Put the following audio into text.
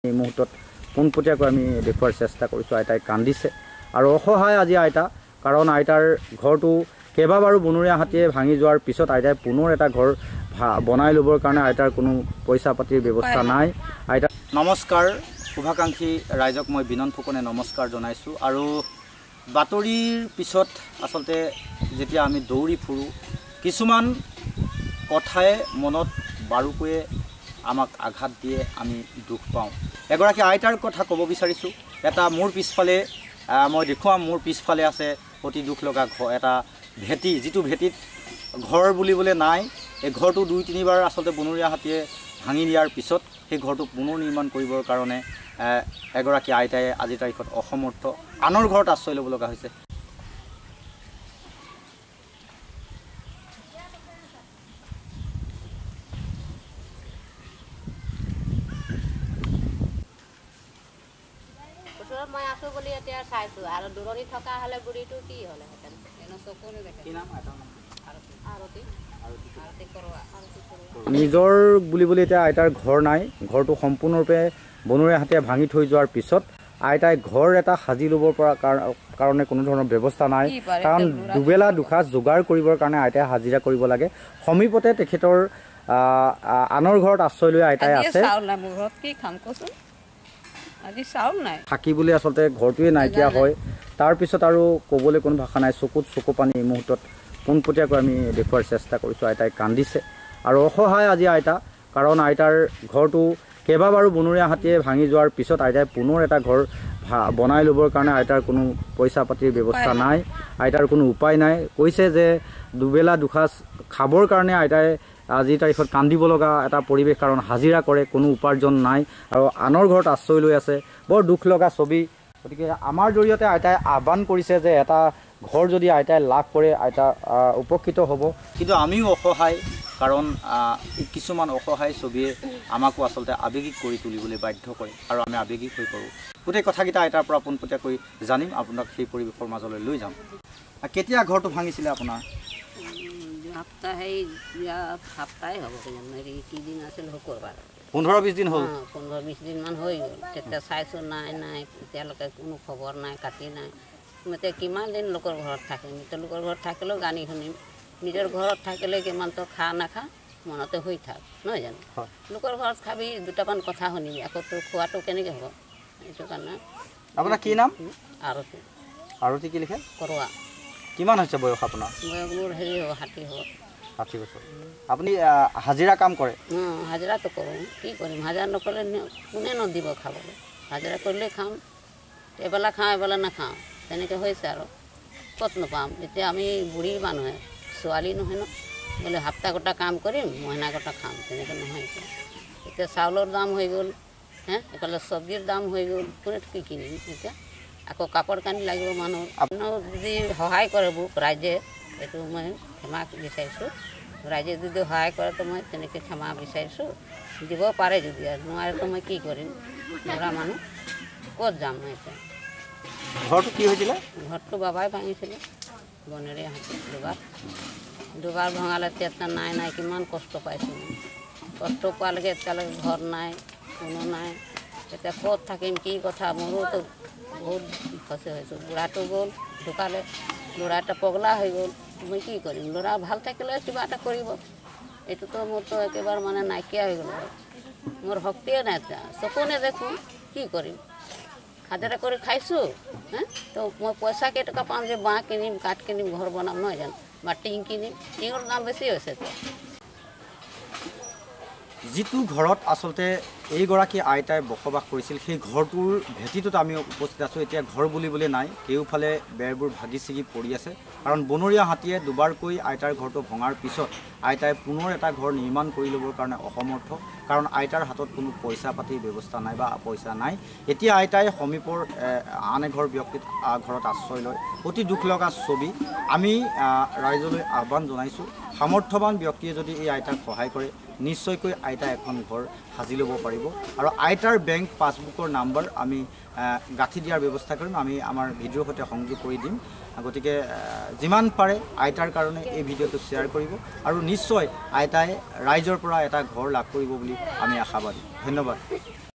এই মুহূৰ্তত পোনপটীয়াকৈ আমি দেখুৱাৰ চেষ্টা কৰিছোঁ। আইতাই কান্দিছে আৰু অসহায় আজি আইতা, কাৰণ আইতাৰ ঘৰটো কেইবাবাৰো বনৰীয়া হাতীয়ে ভাঙি যোৱাৰ পিছত আইতাই পুনৰ এটা ঘৰ বনাই ল'বৰ কাৰণে আইতাৰ কোনো পইচা পাতিৰ ব্যৱস্থা নাই। আইতা নমস্কাৰ, শুভাকাংক্ষী ৰাইজক মই বিনন ফুকনে নমস্কাৰ জনাইছোঁ। আৰু বাতৰিৰ পিছত আচলতে যেতিয়া আমি দৌৰি ফুৰোঁ, কিছুমান কথাই মনত বাৰুকৈয়ে আমাক আঘাত দিয়ে, আমি দুখ পাওঁ। এগৰাকী আইতাৰ কথা ক'ব বিচাৰিছোঁ। এটা মোৰ পিছফালে মই দেখুৱাম, মোৰ পিছফালে আছে অতি দুখ লগা ঘৰ, এটা ভেটি, যিটো ভেটিত ঘৰ বুলিবলৈ নাই। এই ঘৰটো 2-3 বাৰ আচলতে বনৰীয়া হাতীয়ে ভাঙি দিয়াৰ পিছত সেই ঘৰটো পুনৰ নিৰ্মাণ কৰিবৰ কাৰণে এগৰাকী আইতাই আজিৰ তাৰিখত অসমৰ্থ, আনৰ ঘৰত আশ্ৰয় ল'ব লগা হৈছে। মই আছোঁ বুলি এতিয়া চাইছোঁ, আৰু দূৰণি থকা হ'লে বুঢ়ীটো কি হ'লেহেঁতেন, চকুৰে দেখে। নিজৰ বুলিবলৈ এতিয়া আইতাৰ ঘৰ নাই। ঘৰটো সম্পূৰ্ণৰূপে বনৰীয়া হাতীয়ে ভাঙি থৈ যোৱাৰ পিছত আইতাই ঘৰ এটা সাজি ল'বৰ পৰা কাৰণে কোনো ধৰণৰ ব্যৱস্থা নাই। কাৰণ দুবেলা দুসাঁজ যোগাৰ কৰিবৰ কাৰণে আইতাই হাজিৰা কৰিব লাগে। সমীপতে তেখেতৰ আনৰ ঘৰত আশ্ৰয় লৈ আইতাই আছে। থাকিবলৈ আচলতে ঘৰটোৱে নাইকিয়া হয়। তাৰপিছত আৰু ক'বলৈ কোনো ভাষা নাই। চকুত চকু পানী এই মুহূৰ্তত পোনপটীয়াকৈ আমি দেখুৱাৰ চেষ্টা কৰিছোঁ। আইতাই কান্দিছে আৰু অসহায় আজি আইতা, কাৰণ আইতাৰ ঘৰটো কেইবাবাৰো বনৰীয়া হাতীয়ে ভাঙি যোৱাৰ পিছত আইতাই পুনৰ এটা ঘৰ বনাই ল'বৰ কাৰণে আইতাৰ কোনো পইচা পাতিৰ ব্যৱস্থা নাই। আইতাৰ কোনো উপায় নাই। কৈছে যে দুবেলা দুসাঁজ খাবৰ কাৰণে আইতাই আজিৰ তাৰিখত কান্দিব লগা এটা পৰিৱেশ, কাৰণ হাজিৰা কৰে, কোনো উপাৰ্জন নাই আৰু আনৰ ঘৰত আশ্ৰয় লৈ আছে। বৰ দুখ লগা ছবি। গতিকে আমাৰ জৰিয়তে আইতাই আহ্বান কৰিছে যে এটা ঘৰ যদি আইতাই লাভ কৰে, আইতা উপকৃত হ'ব। কিন্তু আমিও অসহায়, কাৰণ কিছুমান অসহায় ছবিয়ে আমাকো আচলতে আৱেগিক কৰি তুলিবলৈ বাধ্য কৰে আৰু আমি আৱেগিক হৈ পৰোঁ। গোটেই কথাকেইটা আইতাৰ পৰা পোনপটীয়াকৈ জানিম, আপোনাক সেই পৰিৱেশৰ মাজলৈ লৈ যাম। কেতিয়া ঘৰটো ভাঙিছিলে আপোনাৰ? সপ্তাহে হ'ব, কিদিন আছিল, শুকুৰবাৰ। 15-20 দিন হ'ল। 15-20 দিনমান হৈ গ'ল। তেতিয়া চাইছোঁ, নাই, এতিয়ালৈকে কোনো খবৰ নাই, কাটি নাই। এতিয়া কিমান দিন লোকৰ ঘৰত থাকিম? এতিয়া লোকৰ ঘৰত থাকিলেও গানি শুনিম, নিজৰ ঘৰত থাকিলে কিমানটো খা নাখা মনতে হৈ থাক, নহয় জানো? লোকৰ ঘৰত খাবি, দুটামান কথা শুনিবি, আকৌ তোৰ খোৱাটো কেনেকৈ হ'ব? এইটো কাৰণে। আপোনাৰ কি নাম? আৰতি। আৰতি কি লিখে? কৰোৱা। কিমান হৈছে বয়স আপোনাৰ? বয়স মোৰ হেৰি হ'ব, 60 হ'ব। 60 বছৰ। আপুনি হাজিৰা কাম কৰে? হাজিৰাটো কৰোঁ, কি কৰিম? হাজিৰা নকৰিলে কোনে নদিব খাবলৈ? হাজিৰা কৰিলে খাম, এবেলা খাওঁ, এবেলা নাখাওঁ, তেনেকৈ হৈছে আৰু ক'ত নাপাম? এতিয়া আমি বুঢ়ী মানুহে, ছোৱালী নহয় ন, বোলে সপ্তাহ গোটা কাম কৰিম, মহিনা গোটা খাম, তেনেকৈ নহয়। এতিয়া চাউলৰ দাম হৈ গ'ল, এইফালে চব্জিৰ দাম হৈ গ'ল, কোনে কি কিনিম? এতিয়া আকৌ কাপোৰ কানি লাগিব মানুহ। আপোনাক যদি সহায় কৰে মোক ৰাইজে, এইটো মই ক্ষমা বিচাৰিছোঁ। ৰাইজে যদি সহায় কৰে তো মই তেনেকৈ ক্ষমা বিচাৰিছোঁ। দিব পাৰে যদি, আৰু নোৱাৰেতো মই কি কৰিম? ল'ৰা মানুহ ক'ত যাম মই এতিয়া? ঘৰটো কি হৈছিলে? ঘৰটো বাবাই ভাঙিছিলে, বনৰীয়া হাতী দুবাৰ ভঙালে। এতিয়া নাই, কিমান কষ্ট পাইছোঁ মই। কষ্ট পোৱালৈকে এতিয়ালৈকে ঘৰ নাই, কোনো নাই। এতিয়া ক'ত থাকিম, কি কথা? মোৰোতো বহুত ফচি হৈছোঁ। বুঢ়াটো গ'ল, ঢুকালে, ল'ৰা এটা পগলা হৈ গ'ল, মই কি কৰিম? ল'ৰা ভাল থাকিলে কিবা এটা কৰিব, এইটোতো মোৰতো একেবাৰে মানে নাইকিয়া হৈ গ'ল। মোৰ শক্তিয়ে নাই, এতিয়া চকু নেদেখোঁ, কি কৰিম? হাজিৰা কৰি খাইছোঁ, তো মই পইচা কেইটকা পাম যে বাঁহ কিনিম, কাঠ কিনিম, ঘৰ বনাম, নহয় জানো? বা টিং কিনিম, টিঙৰ দাম বেছি হৈছে। যিটো ঘৰত আচলতে এইগৰাকী আইতাই বসবাস কৰিছিল, সেই ঘৰটোৰ ভেটিটোত আমি উপস্থিত আছোঁ। এতিয়া ঘৰ বুলিবলৈ নাই, কেওফালে বেৰবোৰ ভাগি ছিগি পৰি আছে, কাৰণ বনৰীয়া হাতীয়ে দুবাৰকৈ আইতাৰ ঘৰটো ভঙাৰ পিছত আইতাই পুনৰ এটা ঘৰ নিৰ্মাণ কৰি ল'বৰ কাৰণে অসমৰ্থ, কাৰণ আইতাৰ হাতত কোনো পইচা পাতিৰ ব্যৱস্থা নাই বা পইচা নাই। এতিয়া আইতাই সমীপৰ আন এঘৰ ব্যক্তিত ঘৰত আশ্ৰয় লয়। অতি দুখ লগা ছবি। আমি ৰাইজলৈ আহ্বান জনাইছোঁ, সামৰ্থ্যৱান ব্যক্তিয়ে যদি এই আইতাক সহায় কৰে, নিশ্চয়কৈ আইতা এখন ঘৰ সাজি ল'ব পাৰিব। আৰু আইতাৰ বেংক পাছবুকৰ নাম্বাৰ আমি গাঁঠি দিয়াৰ ব্যৱস্থা কৰিম, আমি আমাৰ ভিডিঅ'ৰ সৈতে সংযোগ কৰি দিম। গতিকে যিমান পাৰে আইতাৰ কাৰণে এই ভিডিঅ'টো শ্বেয়াৰ কৰিব, আৰু নিশ্চয় আইতাই ৰাইজৰ পৰা এটা ঘৰ লাভ কৰিব বুলি আমি আশাবাদী। ধন্যবাদ।